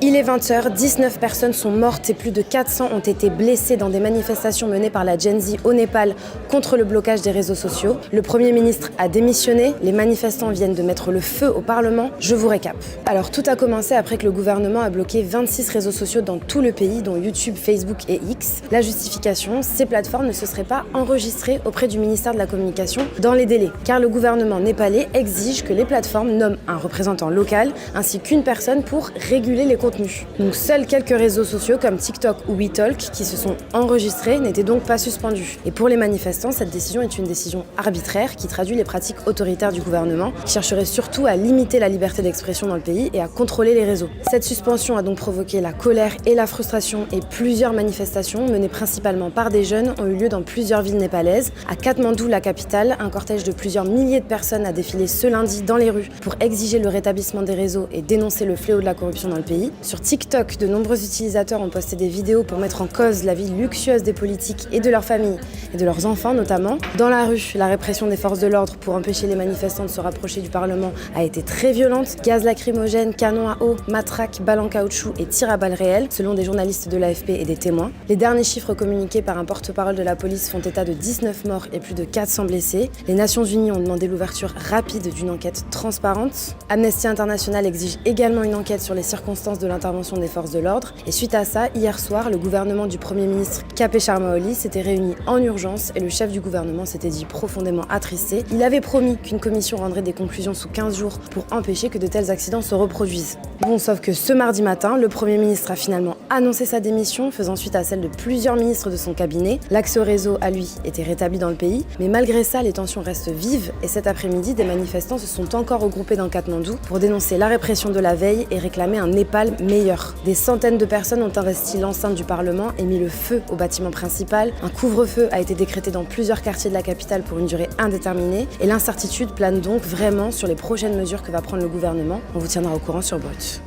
Il est 20h, 19 personnes sont mortes et plus de 400 ont été blessées dans des manifestations menées par la Gen Z au Népal contre le blocage des réseaux sociaux. Le Premier ministre a démissionné, les manifestants viennent de mettre le feu au Parlement. Je vous récap. Alors tout a commencé après que le gouvernement a bloqué 26 réseaux sociaux dans tout le pays, dont YouTube, Facebook et X. La justification, ces plateformes ne se seraient pas enregistrées auprès du ministère de la Communication dans les délais, car le gouvernement népalais exige que les plateformes nomment un représentant local ainsi qu'une personne pour réguler les contenus. Donc seuls quelques réseaux sociaux comme TikTok ou WeTalk qui se sont enregistrés n'étaient donc pas suspendus. Et pour les manifestants, cette décision est une décision arbitraire qui traduit les pratiques autoritaires du gouvernement, qui chercherait surtout à limiter la liberté d'expression dans le pays et à contrôler les réseaux. Cette suspension a donc provoqué la colère et la frustration et plusieurs manifestations menées principalement par des jeunes ont eu lieu dans plusieurs villes népalaises. À Katmandou, la capitale, un cortège de plusieurs milliers de personnes a défilé ce lundi dans les rues pour exiger le rétablissement des réseaux et dénoncer le fléau de la corruption dans le pays. Sur TikTok, de nombreux utilisateurs ont posté des vidéos pour mettre en cause la vie luxueuse des politiques et de leurs familles, et de leurs enfants notamment. Dans la rue, la répression des forces de l'ordre pour empêcher les manifestants de se rapprocher du Parlement a été très violente. Gaz lacrymogène, canons à eau, matraques, balles en caoutchouc et tirs à balles réelles, selon des journalistes de l'AFP et des témoins. Les derniers chiffres communiqués par un porte-parole de la police font état de 19 morts et plus de 400 blessés. Les Nations Unies ont demandé l'ouverture rapide d'une enquête transparente. Amnesty International exige également une enquête sur les circonstances de l'intervention des forces de l'ordre. Et suite à ça, hier soir, le gouvernement du Premier ministre KP Sharma Oli s'était réuni en urgence et le chef du gouvernement s'était dit profondément attristé. Il avait promis qu'une commission rendrait des conclusions sous 15 jours pour empêcher que de tels accidents se reproduisent. Bon, sauf que ce mardi matin, le Premier ministre a finalement annoncé sa démission, faisant suite à celle de plusieurs ministres de son cabinet. L'accès au réseau, à lui, était rétabli dans le pays. Mais malgré ça, les tensions restent vives et cet après-midi, des manifestants se sont encore regroupés dans Katmandou pour dénoncer la répression de la veille et réclamer un Népal meilleur. Des centaines de personnes ont investi l'enceinte du Parlement et mis le feu au bâtiment principal. Un couvre-feu a été décrété dans plusieurs quartiers de la capitale pour une durée indéterminée et l'incertitude plane donc vraiment sur les prochaines mesures que va prendre le gouvernement. On vous tiendra au courant sur Brut.